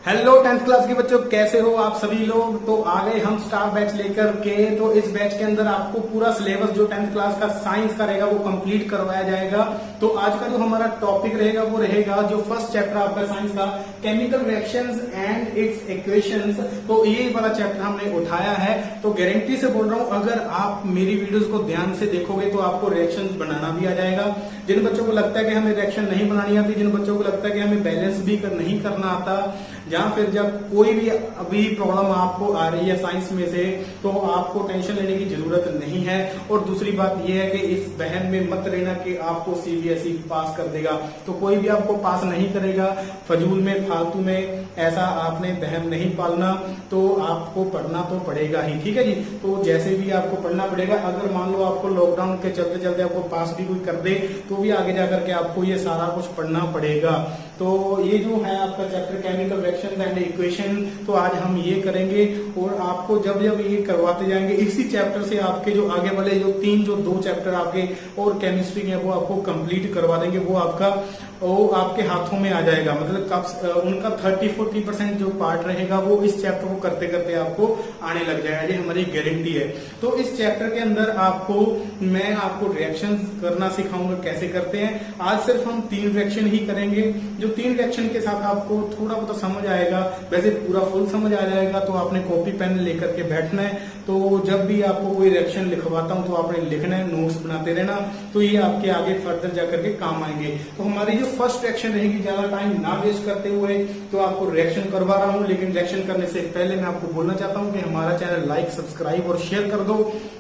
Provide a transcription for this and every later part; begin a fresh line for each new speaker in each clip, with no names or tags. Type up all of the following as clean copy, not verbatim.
Hello 10th class के बच्चों, कैसे हो आप सभी लोग। तो आ गए हम स्टार बैच लेकर के। तो इस बैच के अंदर आपको पूरा सिलेबस जो 10th क्लास का साइंस का रहेगा वो कंप्लीट करवाया जाएगा। तो आज का जो हमारा टॉपिक रहेगा वो रहेगा जो फर्स्ट चैप्टर आपका साइंस का, chemical reactions and it's equations. तो ये वाला चैप्टर हमने उठाया है। तो गारंटी से बोल रहा हूं, अगर आप मेरी वीडियोस को ध्यान से देखोगे तो आपको रिएक्शंस बनाना भी आ जाएगा। जिन बच्चों को लगता है कि हमें रिएक्शन नहीं बनानी आती, जिन बच्चों को लगता है कि हमें बैलेंस भी नहीं करना आता, या फिर जब कोई भी अभी प्रॉब्लम आपको आ रही है साइंस में से, तो आपको टेंशन लेने की जरूरत नहीं है। और दूसरी बात यह है कि इस बहन में मत रहना कि आपको सीबीएसई पास कर देगा। तो कोई भी आपको पास नहीं करेगा। फजूल में फालतू में ऐसा आपने बहम नहीं पालना। तो आपको पढ़ना तो पड़ेगा ही, ठीक है जी। तो जैसे भी आपको पढ़ना पड़ेगा। अगर मान लो आपको लॉकडाउन के चलते चलते आपको पास भी कोई कर दे, तो भी आगे जाकर के आपको ये सारा कुछ पढ़ना पड़ेगा। तो ये जो है आपका chapter chemical reactions and equation, तो आज हम ये करेंगे। और आपको जब जब ये करवाते जाएंगे, इसी चैप्टर से आपके जो आगे वाले जो दो चैप्टर आपके और केमिस्ट्री के वो आपको कंप्लीट करवा देंगे। वो आपके हाथों में आ जाएगा। मतलब कब उनका 30-40% जो पार्ट रहेगा वो इस चैप्टर को करते करते आपको आने लग जाएगा। ये हमारी गारंटी है। तो इस चैप्टर के अंदर मैं आपको रिएक्शन करना सिखाऊंगा कैसे करते हैं। आज सिर्फ हम 3 रिएक्शन ही करेंगे। जो 3 रिएक्शन के साथ आपको थोड़ा बहुत समझ आएगा, वैसे पूरा फुल समझ आ जाएगा। तो आपने कॉपी पेन लेकर के बैठना है। तो जब भी आपको कोई रिएक्शन लिखवाता हूं तो आपने लिखना है, नोट्स बनाते रहना। तो ये आपके आगे फर्दर जाकर के काम आएंगे। तो हमारी जो फर्स्ट रिएक्शन रहेगी, ज्यादा टाइम ना वेस्ट करते हुए तो आपको रिएक्शन करवा रहा हूं। लेकिन रिएक्शन करने से पहले मैं आपको बोलना चाहता हूं कि हमारा चैनल लाइक, सब्सक्राइब और शेयर कर दो।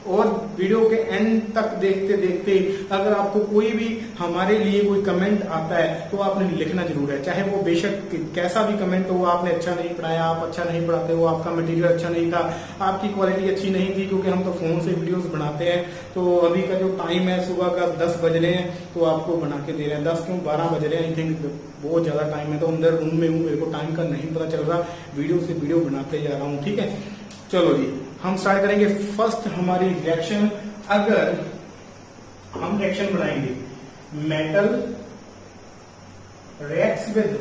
और वीडियो के एंड तक देखते देखते अगर आपको कोई भी हमारे लिए कोई कमेंट आता है तो आपने लिखना जरूर है। चाहे वो बेशक कैसा भी कमेंट हो, आपने अच्छा नहीं पढ़ाया, आप अच्छा नहीं पढ़ाते हो, आपका मटेरियल अच्छा नहीं था, आपकी क्वालिटी अच्छी नहीं थी, क्योंकि हम तो फोन से वीडियोस बनाते हैं। तो अभी का जो टाइम है सुबह का 10 बज रहे हैं, तो आपको बना के दे रहे हैं 10 क्यों 12 बज रहे हैं। आई थिंक बहुत ज्यादा टाइम है। तो अंदर रूम में हूँ, मेरे को टाइम का नहीं पता चल रहा, वीडियो से वीडियो बनाते जा रहा हूँ, ठीक है। चलो जी, हम स्टार्ट करेंगे फर्स्ट हमारी रिएक्शन। अगर हम रिएक्शन बनाएंगे मेटल रिएक्ट्स विद,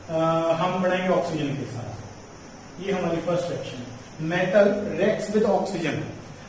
हम बनाएंगे ऑक्सीजन के साथ। ये हमारी first reaction, metal reacts with oxygen.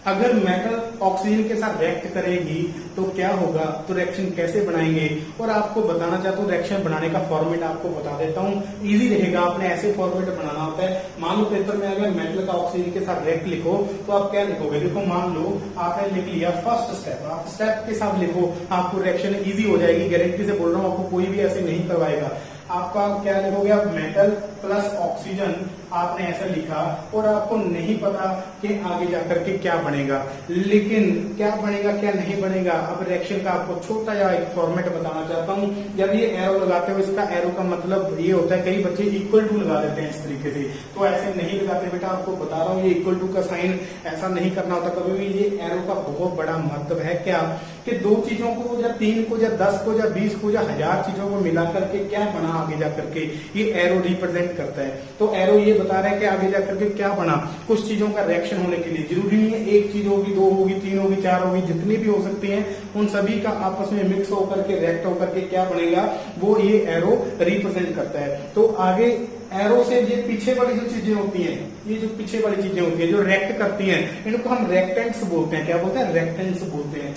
अगर मेटल ऑक्सीजन के साथ रिएक्ट करेगी तो क्या होगा, तो रिएक्शन कैसे बनाएंगे। और आपको बताना चाहता हूँ रिएक्शन बनाने का फॉर्मेट आपको बता देता हूँ, इजी रहेगा। आपने ऐसे फॉर्मेट बनाना होता है। मान लो पेपर में अगर मेटल का ऑक्सीजन के साथ रिएक्ट लिखो तो आप क्या लिखोगे। देखो, मान लो आपने लिख लिया फर्स्ट स्टेप, आप स्टेप के साथ लिखो, आपको रिएक्शन इजी हो जाएगी। गारंटी से बोल रहा हूँ, आपको कोई भी ऐसे नहीं करवाएगा। आपका क्या लिखोगे, आप मेटल प्लस ऑक्सीजन आपने ऐसा लिखा, और आपको नहीं पता कि आगे जाकर के क्या बनेगा। लेकिन क्या बनेगा क्या नहीं बनेगा, अब रिएक्शन का आपको छोटा या एक फॉर्मेट बताना चाहता हूं। जब ये एरो लगाते हो, इसका एरो का मतलब ये होता है, कई बच्चे इक्वल टू लगा देते हैं इस तरीके से, तो ऐसे नहीं लगाते बेटा। आपको बता रहा हूँ, ये इक्वल टू का साइन ऐसा नहीं करना होता कभी भी। ये एरो का बहुत बड़ा महत्व है क्या, कि 2 चीजों को या 3 को या 10 को या 20 को या 1000 चीजों को मिला करके क्या बना आगे जाकर के, ये एरो रिप्रेजेंट करता है। तो एरो ये बता रहा है कि आगे जाकर के क्या बना। कुछ चीजों का रिएक्शन होने के लिए जरूरी नहीं है एक चीज होगी, 2 होगी, 3 होगी, 4 होगी, जितनी भी हो सकती हैं, उन सभी का आपस में मिक्स होकर के रिएक्ट होकर के क्या बनेगा, वो ये एरो रिप्रेजेंट करता है। तो आगे एरो से ये पीछे वाली जो चीजें होती हैं, ये जो पीछे वाली चीजें होती है जो रिएक्ट करती हैं, इनको हम रेक्टेंट्स बोलते हैं। क्या बोलते हैं, रेक्टेंट्स बोलते हैं।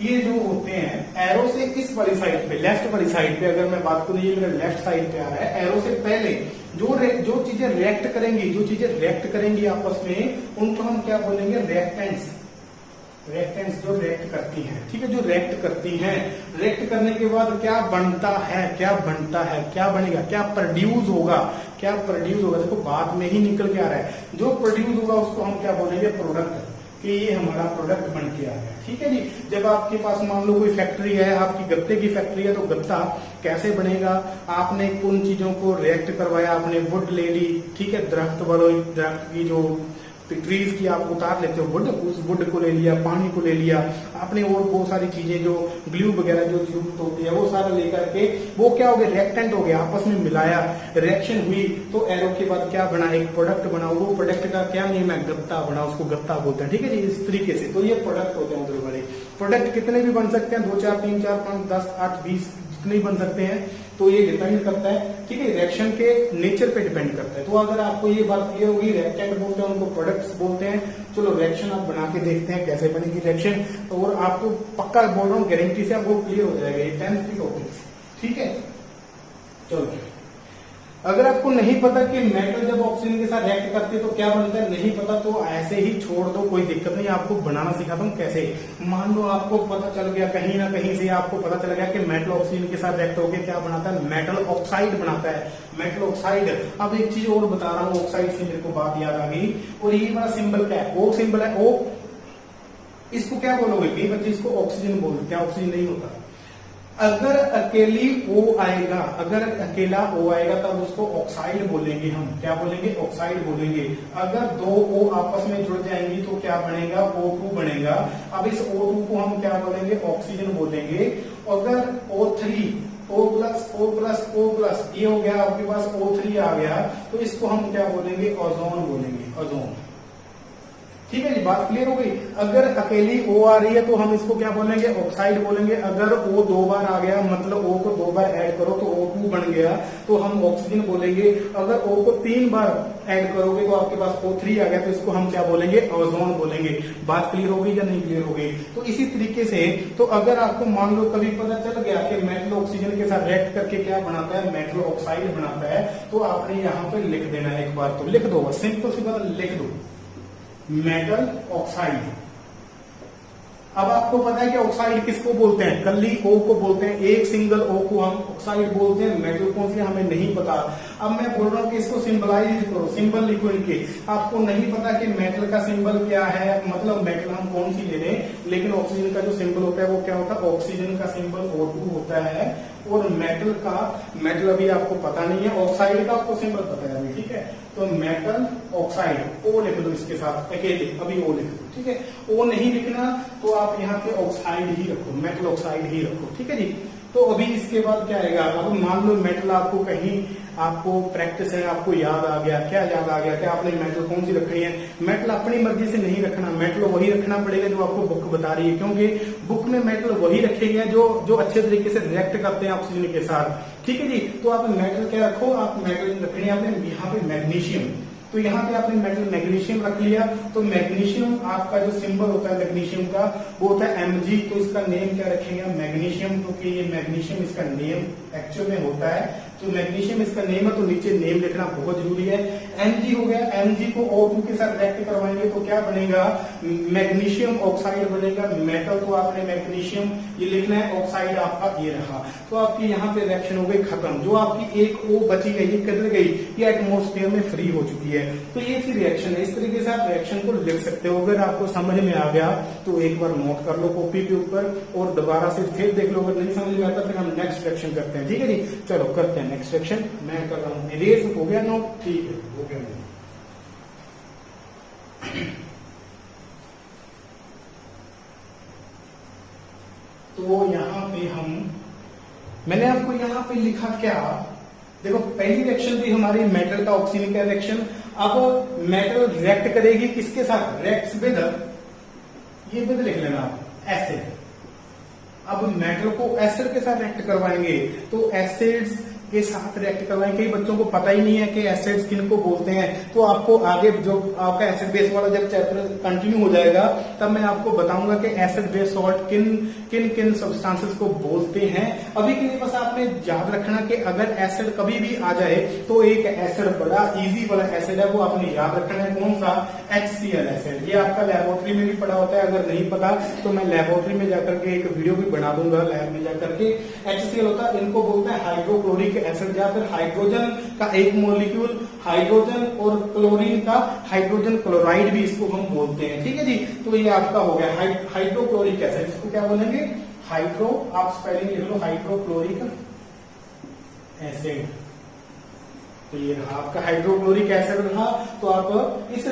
ये जो होते हैं एरो से इस वाली साइड पे, लेफ्ट वाली साइड पे अगर मैं बात करूं, ये मेरा लेफ्ट साइड पे आ रहा है। एरो से पहले जो चीजें रिएक्ट करेंगी आपस में, उनको हम क्या बोलेंगे, रिएक्टेंट्स जो रिएक्ट करती हैं, ठीक है। जो रिएक्ट करती हैं, रिएक्ट करने के बाद क्या बनता है, क्या बनेगा, क्या प्रोड्यूस होगा। देखो बात में ही निकल के आ रहा है। जो प्रोड्यूस होगा उसको हम क्या बोलेंगे, प्रोडक्ट, कि ये हमारा प्रोडक्ट बन के आ गया, ठीक है जी। जब आपके पास मान लो कोई फैक्ट्री है, आपकी गत्ते की फैक्ट्री है, तो गत्ता कैसे बनेगा, आपने उन चीजों को रिएक्ट करवाया, आपने वुड ले ली, ठीक है, दरख्त की जो ट्रीज की आप उतार लेते हो वुड, उस वुड को ले लिया, पानी को ले लिया आपने, और बहुत सारी चीजें जो ग्लू वगैरह जो जरूरत होती है वो सारा लेकर के वो क्या हो गया, रिएक्टेंट हो गया, आपस में मिलाया, रिएक्शन हुई, तो एरो के बाद क्या बना, एक प्रोडक्ट बना। वो प्रोडक्ट का क्या नेम है, गत्ता बना, उसको गत्ता बोलते हैं, ठीक है जी। इस तरीके से तो ये प्रोडक्ट होते हैं उधर वाले। प्रोडक्ट कितने भी बन सकते हैं, 2 4 3 4 5 10 8 20 जितने बन सकते हैं। तो ये डिपेंड करता है, ठीक है, रिएक्शन के नेचर पे डिपेंड करता है। तो अगर आपको ये बात क्लियर होगी, रिएक्टेंट बोलते हैं उनको, प्रोडक्ट्स बोलते हैं। चलो रिएक्शन आप बना के देखते हैं कैसे बनेगी रिएक्शन, और आपको पक्का बोल रहा हूँ गारंटी से आपको क्लियर हो जाएगा ये 10th की टॉपिक, ठीक है। चलो अगर आपको नहीं पता कि मेटल जब ऑक्सीजन के साथ रिएक्ट करते हैं तो क्या बनता है, नहीं पता तो ऐसे ही छोड़ दो, कोई दिक्कत नहीं, आपको बनाना सिखाता हूँ कैसे। मान लो आपको पता चल गया कहीं ना कहीं से, आपको पता चल गया कि मेटल ऑक्सीजन के साथ रिएक्ट होकर क्या बनाता है, मेटल ऑक्साइड बनाता है, मेटल ऑक्साइड। अब एक चीज और बता रहा हूँ, ऑक्साइड से मेरे को बात याद आ गई, और ये वाला सिंबल क्या है, ओ सिंबल है, ओ, इसको क्या बोलोगे, कई बच्चे इसको ऑक्सीजन बोलते हैं, ऑक्सीजन नहीं होता। अगर अकेली ओ आएगा, अगर अकेला ओ आएगा तब उसको ऑक्साइड बोलेंगे हम, क्या बोलेंगे, ऑक्साइड बोलेंगे। अगर दो ओ आपस में जुड़ जाएंगी तो क्या बनेगा, O2 बनेगा। अब इस O2 को हम क्या बोलेंगे, ऑक्सीजन बोलेंगे। अगर O3, O plus O plus O plus ये हो गया, आपके पास O3 आ गया, तो इसको हम क्या बोलेंगे, ओजोन बोलेंगे, ओजोन। ठीक है जी, बात क्लियर हो गई। अगर अकेली O आ रही है तो हम इसको क्या बोलेंगे, ऑक्साइड बोलेंगे। अगर O 2 बार आ गया, मतलब O को 2 बार ऐड करो तो O2 बन गया, तो हम ऑक्सीजन बोलेंगे। अगर O को 3 बार ऐड करोगे तो आपके पास O3 आ गया, तो इसको हम क्या बोलेंगे, ओजोन बोलेंगे। बात क्लियर हो गई या नहीं क्लियर हो गई। तो इसी तरीके से, तो अगर आपको मान लो कभी पता चल गया कि मेटल ऑक्सीजन के साथ रिएक्ट करके क्या बनाता है, मेटल ऑक्साइड बनाता है, तो आपने यहाँ पे लिख देना है, एक बार तो लिख दो, सिंपल सी बात लिख दो, मेटल ऑक्साइड। अब आपको पता है कि ऑक्साइड किसको बोलते हैं, कल्ली ओ को बोलते हैं, एक सिंगल ओ को हम ऑक्साइड बोलते हैं। मेटल कौन सी हमें नहीं पता। अब मैं बोल रहा हूं कि इसको सिंबलाइज करो, सिंबल लिखो इनके। आपको नहीं पता कि मेटल का सिंबल क्या है, मतलब मेटल हम कौन सी ले लें, लेकिन ऑक्सीजन का जो सिंबल होता है वो क्या होता है, ऑक्सीजन का सिंबल O2 होता है। और मेटल का, मेटल अभी आपको पता नहीं है, ऑक्साइड का आपको सिंबल पता है अभी, ठीक है। तो मेटल ऑक्साइड, ओ लिख दो इसके साथ अकेले, अभी ओ लिख दो, ठीक है। ओ नहीं लिखना तो आप यहाँ पे ऑक्साइड ही रखो, मेटल ऑक्साइड ही रखो, ठीक है जी। तो अभी इसके बाद क्या आएगा, अब मान लो मेटल आपको कहीं, आपको प्रैक्टिस है, आपको याद आ गया, क्या याद आ गया कि आपने मेटल कौन सी रखनी है। मेटल अपनी मर्जी से नहीं रखना, मेटल वही रखना पड़ेगा जो आपको बुक बता रही है, क्योंकि बुक में मेटल वही रखे गए जो अच्छे तरीके से रिएक्ट करते हैं ऑक्सीजन के साथ, ठीक है जी। तो आप मेटल क्या रखो, आप मेटल रखनी है आपने यहाँ पे मैग्नीशियम, तो यहाँ पे आपने मेटल मैग्नीशियम रख लिया। तो मैग्नीशियम आपका जो सिंबल होता है मैग्नीशियम का, वो होता है Mg। तो इसका नेम क्या रखेंगे, मैग्नीशियम, क्योंकि ये मैग्नीशियम इसका नेम एक्चुअल में होता है। तो मैग्नीशियम इसका नेम है, तो नीचे नेम लिखना बहुत जरूरी है। Mg हो गया, Mg को O2 के साथ रिएक्ट करवाएंगे तो क्या बनेगा, मैग्नीशियम ऑक्साइड बनेगा। मेटल तो आपने मैग्नीशियम ये लिखना है, ऑक्साइड आपका ये रहा। तो आपकी यहाँ पे रिएक्शन हो गई खत्म। जो आपकी एक O बची गई, ये किधर गई, ये एटमोस्फेयर में फ्री हो चुकी है। तो ये थी रिएक्शन। इस तरीके से आप रिएक्शन को लिख सकते हो। अगर आपको समझ में आ गया तो एक बार नोट कर लो कॉपी के ऊपर और दोबारा से फिर देख लो। अगर नहीं समझ में आता फिर हम नेक्स्ट रिएक्शन करते हैं, ठीक है जी। चलो करते हैं नेक्स्ट रिएक्शन। मैं कर रहा हूँ इरेज, हो गया नोट, ठीक है, हो गया नोट। तो यहाँ पे मैंने आपको यहाँ पे लिखा क्या, देखो पहली रिएक्शन थी हमारी मेटल का ऑक्सीजन का रिएक्शन। अब मेटल रिएक्ट करेगी किसके साथ, रिएक्ट्स विद, ये विद लिख लेना आप, एसिड। अब मेटल को एसिड के साथ रिएक्ट करवाएंगे, तो एसिड्स के साथ रिएक्ट करवाएंगे। कई बच्चों को पता ही नहीं है कि एसिड्स किनको बोलते हैं, तो आपको आगे जो आपका एसिड बेस वाला जब चैप्टर कंटिन्यू हो जाएगा तब मैं आपको बताऊंगा कि एसिड बेस सॉल्ट किन किन किन सब्सटेंसेस को बोलते हैं। अभी के लिए बस आपने याद रखना कि अगर एसिड कभी भी आ जाए तो एक एसिड बड़ा इजी वाला एसिड है, वो आपने याद रखना है, कौन सा, HCl एसिड। ये आपका लेबोरेटरी में भी पढ़ा होता है, अगर नहीं पता तो मैं लेबोरेटरी में जाकर के एक वीडियो भी बना दूंगा, लैब में जाकर के। HCl होता है, इनको बोलते हैं हाइड्रोक्लोरिक एसिड, या फिर हाइड्रोजन का एक मॉलिक्यूल, हाइड्रोजन और क्लोरीन का हाइड्रोजन क्लोराइड भी इसको हम बोलते हैं, ठीक है जी। तो ये आपका हो गया हाइड्रोक्लोरिक एसिड, इसको क्या बोलेंगे, हाइड्रो, आप स्पेलिंग लिख लो, हाइड्रोक्लोरिक एसिड। तो ये रहा आपका हाइड्रोक्लोरिक एसिड रहा। तो आप इस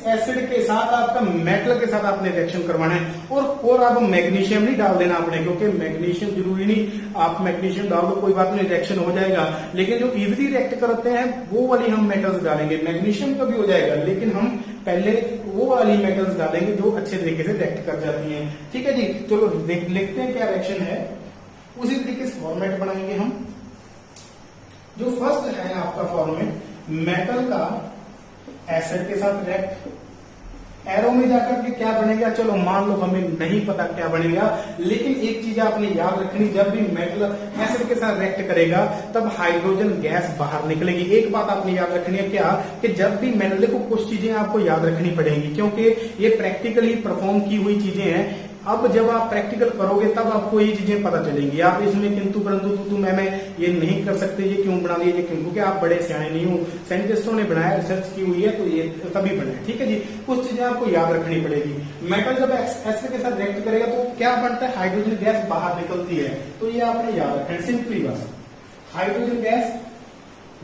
एसिड के साथ आपका मेटल के साथ आपने रिएक्शन करवाना है। और आप मैग्नीशियम नहीं डाल देना आपने, क्योंकि मैग्नीशियम जरूरी नहीं, आप मैग्नीशियम डाल दो कोई बात नहीं, रिएक्शन हो जाएगा। लेकिन जो इजीली रिएक्ट करते हैं वो वाली हम मेटल्स डालेंगे। मैग्नीशियम का भी हो जाएगा, लेकिन हम पहले वो वाली मेटल्स डालेंगे जो अच्छे तरीके से रिएक्ट कर जाती हैं, ठीक है जी। चलो लिखते हैं क्या रिएक्शन है, उसी तरीके से फॉर्मेट बनाएंगे हम। जो फर्स्ट है आपका फॉर्मेट, मेटल का एसिड के साथ रिएक्ट, एरो में जाकर के क्या बनेगा, चलो मान लो हमें नहीं पता क्या बनेगा, लेकिन एक चीज आपने याद रखनी, जब भी मेटल एसिड के साथ रिएक्ट करेगा तब हाइड्रोजन गैस बाहर निकलेगी। एक बात आपने याद रखनी है क्या, कि जब भी मेटल को कुछ चीजें आपको याद रखनी पड़ेगी, क्योंकि ये प्रैक्टिकली परफॉर्म की हुई चीजें हैं। अब जब आप प्रैक्टिकल करोगे तब आपको ये चीजें पता चलेंगी। आप इसमें किंतु परंतु तू मैं ये नहीं कर सकते, ये क्यों बना दिए, ये क्यों, क्योंकि आप बड़े सियाने नहीं हो, साइंटिस्टों ने बनाया, रिसर्च की हुई है, तो ये तभी बना है। ठीक है जी, कुछ चीजें आपको याद रखनी पड़ेगी। मेटल जब एसिड के साथ रिएक्ट करेगा तो क्या बनता है, हाइड्रोजन गैस बाहर निकलती है, तो ये आपने याद रखना है सिंपली बस, हाइड्रोजन गैस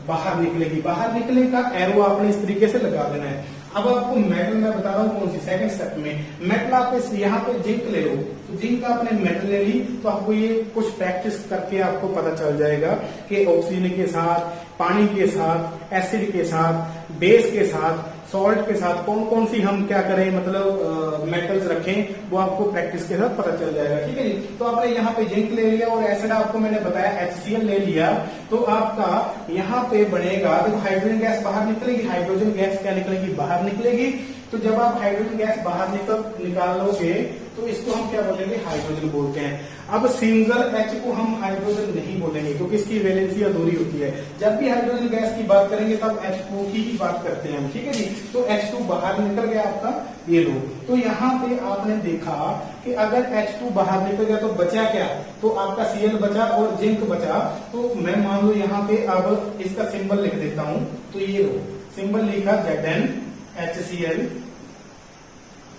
बाहर निकलेगी। बाहर निकलने का एरो आपने इस तरीके से लगा देना है। अब आपको मेटल मैं बता रहा हूँ कौन सी, सेकंड स्टेप में मेटल आप यहाँ पे जिंक ले लो, तो जिंक का आपने मेटल ले ली, तो आपको ये कुछ प्रैक्टिस करके आपको पता चल जाएगा कि ऑक्सीजन के साथ, पानी के साथ, एसिड के साथ, बेस के साथ, सॉल्ट के साथ कौन कौन सी हम क्या करें, मतलब मेटल्स रखें, वो आपको प्रैक्टिस के साथ पता चल जाएगा। ठीक है जी, तो आपने यहाँ पे जिंक ले लिया और एसिड आपको मैंने बताया HCl ले लिया, तो आपका यहाँ पे बनेगा, देखो हाइड्रोजन गैस बाहर निकलेगी, हाइड्रोजन गैस क्या निकलेगी, बाहर निकलेगी। तो जब आप हाइड्रोजन गैस बाहर निकालोगे तो इसको हम क्या बोलेंगे, हाइड्रोजन बोलते हैं। अब सिंगल H को हम हाइड्रोजन नहीं बोलेंगे क्योंकि इसकी वैलेंसी अधूरी होती है। जब भी हाइड्रोजन गैस की बात करेंगे तब H2 की ही बात करते हैं हम। ठीक है जी, तो H2 बाहर निकल गया आपका, ये लो। तो यहाँ पे आपने देखा कि अगर H2 बाहर निकल गया तो बचा क्या, तो आपका Cl बचा और जिंक बचा। तो मैं मान लो यहाँ पे अब इसका सिंबल लिख देता हूं, तो ये लो सिंबल लिखा ZnHCl,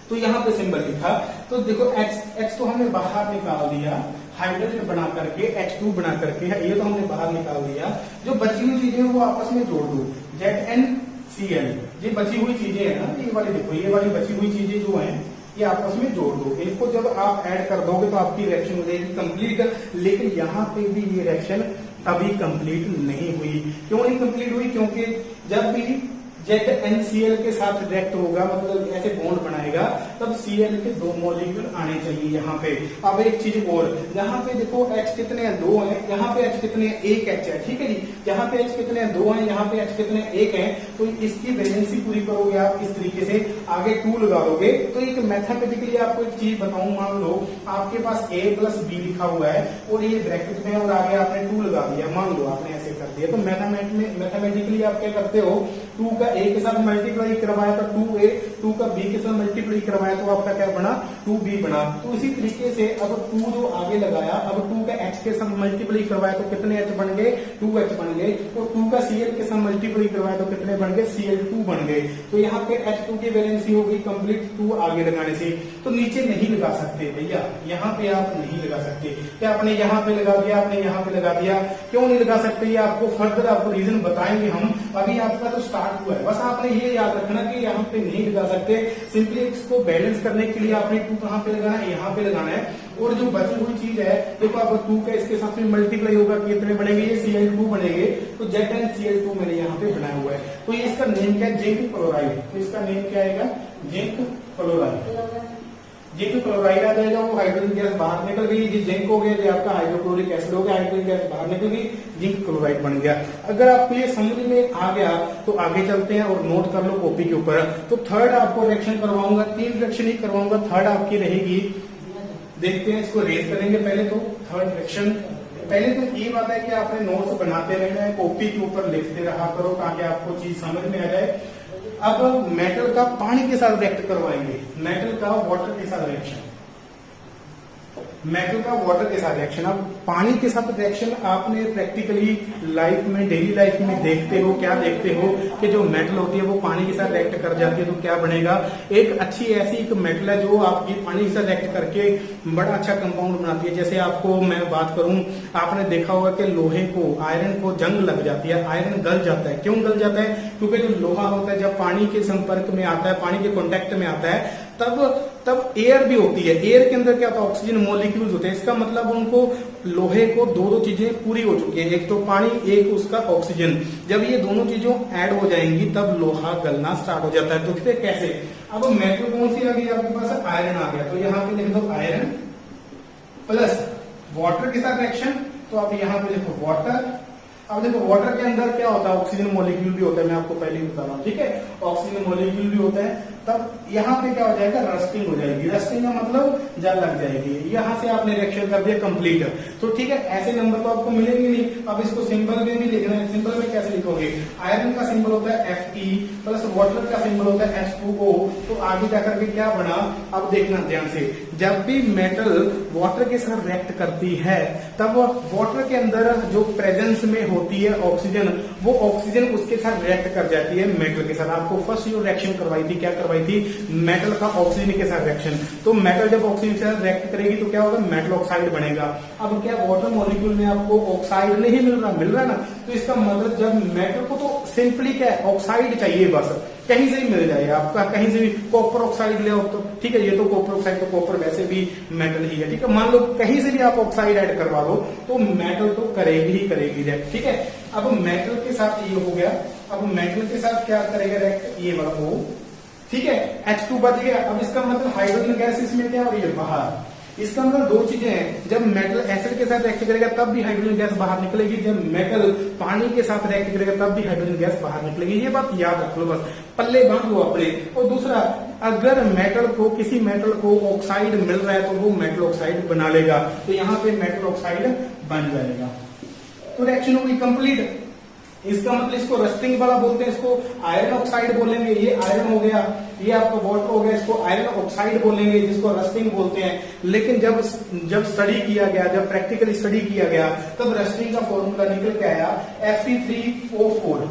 तो यहाँ पे सिंबल लिखा। तो देखो H तो हमने बाहर निकाल दिया, हाइड्रोजन बना करके H2 बना करके, ये तो हमने बाहर निकाल दिया। जो बची हुई चीजें वो आपस में जोड़ दो, ZnCl, ये बची हुई चीजें है ना, ये वाली देखो, ये वाली बची हुई चीजें जो हैं ये आपस में जोड़ दो। इनको जब आप ऐड कर दोगे तो आपकी रिएक्शन हो जाएगी कंप्लीट। लेकिन यहाँ पे भी ये रिएक्शन अभी कंप्लीट नहीं हुई। क्यों नहीं कंप्लीट हुई, क्योंकि जब भी ZnCl के साथ रिएक्ट होगा, मतलब ऐसे बॉन्ड बनाएगा, तब Cl के 2 मॉलिक्यूल आने चाहिए यहाँ पे। अब एक चीज और, यहाँ पे देखो H कितने हैं, 2 हैं, यहाँ पे H कितने हैं, 1 H है। ठीक है जी, यहाँ पे H कितने हैं, 2 हैं, यहाँ पे H कितने हैं, 1 है। तो इसकी वैलेंसी पूरी करोगे आप इस तरीके से, आगे 2 लगा दोगे। तो एक मैथमेटिकली आपको एक चीज बताऊं, मान लो आपके पास A + B लिखा हुआ है और ये ब्रैकेट में और आगे आपने 2 लगा दिया, मान लो आपने ऐसे कर दिया। तो मैथमेटिकली आप क्या करते हो, 2 का A के साथ मल्टीप्लाई करवाया तो 2A, 2 का B के साथ मल्टीप्लाई करवाया तो आपका क्या बना, 2B बना। तो इसी तरीके से अब 2 जो आगे लगाया, अब 2 का H के साथ मल्टीप्लाई करवाया तो कितने H बन गए, 2H बन गए। और 2 का Cl के साथ मल्टीप्लाई करवाया तो कितने बन गए, Cl2 बन गए। तो यहाँ पे H2 की वैलेंसी हो गई कंप्लीट 2 आगे लगाने से। तो नीचे नहीं लगा सकते भैया, यहाँ पे आप नहीं लगा सकते। क्या आपने यहाँ पे लगा दिया, आपने यहाँ पे लगा दिया, क्यों नहीं लगा सकते, ये आपको फर्दर आपको रीजन बताएंगे हम। अभी आपका तो स्टार्ट हुआ है, बस आपने ये याद रखना कि यहाँ पे नहीं लगा सकते। सिंपली इसको बैलेंस करने के लिए आपने 2 कहाँ पे लगाना है, यहाँ पे लगाना है। और जो बची हुई चीज है, देखो अब 2 का इसके साथ में मल्टीप्लाई होगा, कितने बनेंगे, ये Cl2 बनेंगे। तो ZnCl2 मैंने यहाँ पे बनाया हुआ है। तो ये इसका नेम क्या है, जिंक क्लोराइड। तो इसका नेम क्या आएगा, जिंक क्लोराइड। जिंक क्लोराइड आ जाएगा, वो हाइड्रोजन गैस बाहर निकल गई, ये जिंक हो गया, ये आपका हाइड्रोक्लोरिक एसिड हो गया, हाइड्रोजन गैस बाहर निकल गई, जिंक क्लोराइड बन गया। अगर आपको ये समझ में आ गया तो आगे चलते हैं और नोट कर लो कॉपी के ऊपर। तो थर्ड आपको रिएक्शन करवाऊंगा, 3 रिएक्शन ही करवाऊंगा, थर्ड आपकी रहेगी, देखते हैं, इसको रेज करेंगे पहले। तो थर्ड रिएक्शन, पहले तो ये बात है कि आपने नोट्स बनाते रहना है, कॉपी के ऊपर लिखते रहा करो ताकि आपको चीज समझ में आ जाए। अब मेटल का पानी के साथ रिएक्ट करवाएंगे, मेटल का वाटर के साथ रिएक्शन, मेटल का वाटर के साथ रिएक्शन। अब पानी के साथ रिएक्शन आपने प्रैक्टिकली लाइफ में, डेली लाइफ में देखते हो, क्या देखते हो कि जो मेटल होती है वो पानी के साथ रिएक्ट कर जाती है तो क्या बनेगा, एक अच्छी ऐसी एक मेटल है जो आपकी पानी के साथ रिएक्ट करके बड़ा अच्छा कंपाउंड बनाती है। जैसे आपको मैं बात करूं, आपने देखा होगा कि लोहे को, आयरन को जंग लग जाती है, आयरन गल जाता है। क्यों गल जाता है, क्योंकि जो लोहा होता है जब पानी के संपर्क में आता है, पानी के कॉन्टेक्ट में आता है, तब एयर भी होती है। एयर के अंदर क्या होता है, ऑक्सीजन मॉलिक्यूल्स होते हैं। इसका मतलब उनको, लोहे को दो चीजें पूरी हो चुकी हैं, एक तो पानी, एक उसका ऑक्सीजन। जब ये दोनों चीजों ऐड हो जाएंगी तब लोहा गलना स्टार्ट हो जाता है। तो देखते कैसे, अब मेटल कौन सी आ गई आपके पास, आयरन आ गया। तो यहाँ पे लिख दो आयरन प्लस वाटर के साथ रिएक्शन, तो आप यहाँ पे लिखो वाटर अब देखो वाटर के अंदर क्या होता है, ऑक्सीजन मॉलिक्यूल भी होता है, मैं आपको पहले ही बता रहा हूँ, ठीक है, ऑक्सीजन मॉलिक्यूल भी होता है। तब यहाँ पे क्या हो जाएगा, रस्टिंग हो जाएगी। रस्टिंग का मतलब जल लग जाएगी। यहाँ से आपने रिएक्शन कर दिया कंप्लीट, तो ठीक है, ऐसे नंबर तो आपको मिलेंगे नहीं। अब इसको सिंबल में भी लिखना है। सिंबल में कैसे लिखोगे, आयरन का सिंबल होता है Fe प्लस वाटर का सिंबल होता है H2O। तो आगे जाकर के क्या बना, अब देखना ध्यान से, जब भी मेटल वाटर के साथ रिएक्ट करती है तब वाटर के अंदर जो प्रेजेंस में होती है ऑक्सीजन, वो ऑक्सीजन उसके साथ रिएक्ट कर जाती है मेटल के साथ। आपको फर्स्ट जो रिएक्शन करवाई थी, क्या करवाई थी, मेटल का ऑक्सीजन के साथ रिएक्शन। तो मेटल जब ऑक्सीजन के साथ रिएक्ट करेगी तो क्या होगा, मेटल ऑक्साइड बनेगा। अब क्या वाटर मॉलिक्यूल में आपको ऑक्साइड नहीं मिल रहा ना, तो इसका मतलब जब मेटल को तो सिंपली क्या है, ऑक्साइड चाहिए, बस कहीं से भी मिल जाएगा आपका, कहीं से भी कॉपर ऑक्साइड ले आओ तो ठीक है, ये तो कॉपर ऑक्साइड, तो कॉपर वैसे भी मेटल ही है, ठीक है। मान लो कहीं से भी आप ऑक्साइड ऐड करवा दो तो मेटल तो करेगी ही करेगी रिएक्ट, ठीक है। अब मेटल के साथ ये हो गया, अब मेटल के साथ क्या करेगा रिएक्ट, ये वाला O, ठीक है, H2 बच गया। अब इसका मतलब हाइड्रोजन गैस इसमें क्या हो रही है, बाहर। इसका मतलब दो चीजें हैं, जब मेटल एसिड के साथ रिएक्ट करेगा तब भी हाइड्रोजन गैस बाहर निकलेगी, जब मेटल पानी के साथ रिएक्ट करेगा तब भी हाइड्रोजन गैस बाहर निकलेगी। ये बात याद रख लो, बस पल्ले बांध लो अपने। और दूसरा, अगर मेटल को, किसी मेटल को ऑक्साइड मिल रहा है तो वो मेटल ऑक्साइड बना लेगा, तो यहाँ पे मेटल ऑक्साइड बन जाएगा, तो रिएक्शन होगी कंप्लीट। इसका मतलब इसको रस्टिंग वाला बोलते हैं, इसको आयरन ऑक्साइड बोलेंगे। ये आयरन हो गया, ये आपका वाटर हो गया, इसको आयरन ऑक्साइड बोलेंगे, जिसको रस्टिंग बोलते हैं। लेकिन जब स्टडी किया गया, जब प्रैक्टिकली स्टडी किया गया, तब रस्टिंग का फॉर्मूला निकल के आया Fe3O4।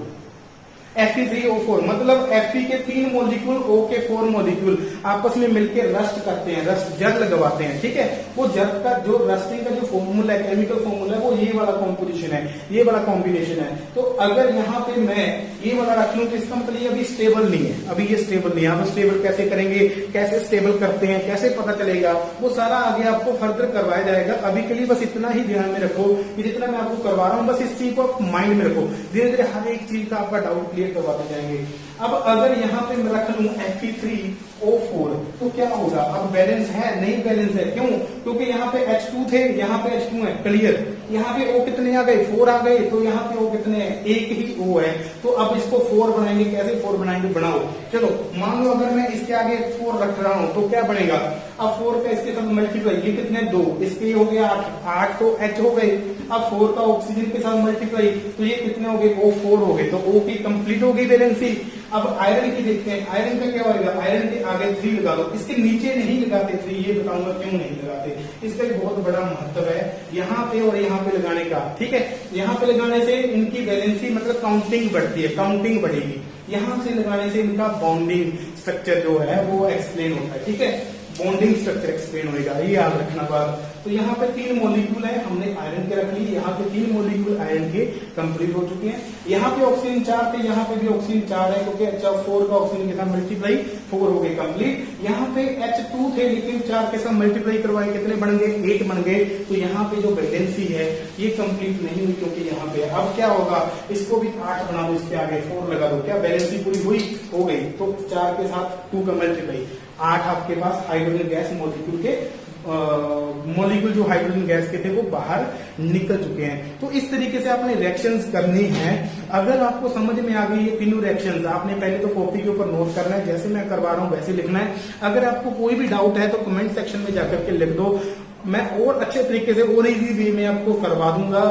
Fe3O4 मतलब Fe के 3 मॉलिक्यूल, O के 4 मॉलिक्यूल आपस में मिलकर रस्ट करते हैं, रस्ट जल लगवाते हैं, ठीक है। वो जल का जो रस्टिंग का जो फॉर्मूला है, केमिकल फॉर्मूला है, वो ये वाला कॉम्पोजिशन है, ये वाला कॉम्बिनेशन है। तो अगर यहाँ पे मैं ये वाला रख लूं तो इसका मतलब ये अभी स्टेबल नहीं है, अभी ये स्टेबल नहीं है। आप स्टेबल कैसे करेंगे, कैसे स्टेबल करते हैं, कैसे पता चलेगा, वो सारा आगे आपको फर्दर करवाया जाएगा। अभी के लिए बस इतना ही ध्यान में रखो कि जितना मैं आपको करवा रहा हूँ, बस इस चीज को आप माइंड में रखो। धीरे धीरे हर एक चीज का आपका डाउट क्लियर करवाते जाएंगे। अब अगर यहाँ पे मैं रख लूं Fe3O4 तो क्या होगा, अब बैलेंस है, नहीं बैलेंस है, क्यों, क्योंकि यहाँ पे H2 थे, यहाँ पे H2 है, क्लियर। यहाँ पे O कितने आ गए, 4 आ गए, तो यहाँ पे O कितने हैं, एक ही O है। तो अब इसको 4 बनाएंगे, कैसे 4 बनाएंगे, बनाओ। चलो मान लो अगर मैं इसके आगे 4 रख रहा हूं तो क्या बनेगा, अब 4 का इसके साथ मल्टीप्लाई, ये कितने 2, इसके हो गया 8 तो H हो गए। अब 4 का ऑक्सीजन के साथ मल्टीप्लाई, तो ये कितने हो गए, O4 हो गए, तो O की कंप्लीट हो गई वैलेंसी। अब आयरन की देखते हैं, आयरन का क्या होगा, आयरन के आगे 3 लगा दो, इसके नीचे नहीं लगाते 3, ये बताऊंगा क्यों नहीं लगाते। इसका एक बहुत बड़ा महत्व है यहाँ पे और यहाँ पे लगाने का, ठीक है। यहाँ पे लगाने से इनकी वैलेंसी मतलब काउंटिंग बढ़ती है, काउंटिंग बढ़ेगी। यहाँ से लगाने से इनका बॉन्डिंग स्ट्रक्चर जो है वो एक्सप्लेन होता है, ठीक है, बॉन्डिंग स्ट्रक्चर एक्सप्लेन होगा, ये याद रखना बात। तो यहाँ पे 3 मॉलिक्यूल है, हमने आयरन के रख ली, यहाँ पे 3 मॉलिक्यूल आयरन के कंप्लीट हो चुके हैं। यहाँ पे ऑक्सीजन 4 थे, यहाँ पे भी ऑक्सीजन 4 है, क्योंकि अच्छा 4 का ऑक्सीजन के साथ मल्टीप्लाई 4 हो गए कंप्लीट। यहाँ पे H2 थे, लेकिन 4 के साथ मल्टीप्लाई करवाए, कितने बन गए, 8 बन गए। तो यहाँ पे जो वैलेंसी है ये कंप्लीट नहीं हुई, क्योंकि यहाँ पे अब क्या होगा, इसको भी 8 बना दो, इसके आगे 4 लगा दो, क्या वैलेंसी पूरी हुई, हो गई। तो 4 के साथ 2 का मल्टीप्लाई, 8 आपके पास हाइड्रोजन गैस मॉलिक्यूल के मॉलिक्यूल जो हाइड्रोजन गैस के थे वो बाहर निकल चुके हैं। तो इस तरीके से आपने रिएक्शंस करनी है। अगर आपको समझ में आ गई ये तीनों रिएक्शंस, आपने पहले तो कॉपी के ऊपर नोट करना है, जैसे मैं करवा रहा हूं वैसे लिखना है। अगर आपको कोई भी डाउट है तो कमेंट सेक्शन में जाकर के लिख दो, मैं और अच्छे तरीके से और इजी वे में आपको करवा दूंगा,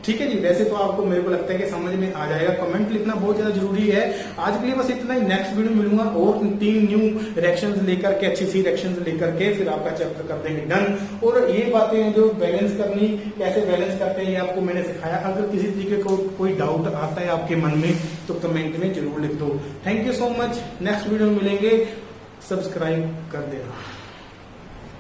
ठीक है जी। वैसे तो आपको, मेरे को लगता है कि समझ में आ जाएगा। कमेंट लिखना बहुत ज्यादा जरूरी है। आज के लिए बस इतना ही, नेक्स्ट वीडियो मिलूंगा और 3 न्यू रिएक्शंस लेकर के, अच्छी सी रिएक्शंस लेकर के, फिर आपका चैप्टर कर देंगे डन। और ये बातें जो बैलेंस करनी, कैसे बैलेंस करते हैं, ये आपको मैंने सिखाया। अगर किसी तरीके को कोई डाउट आता है आपके मन में तो कमेंट में जरूर लिख दो। Thank you so much. Next video में मिलेंगे, सब्सक्राइब कर देना।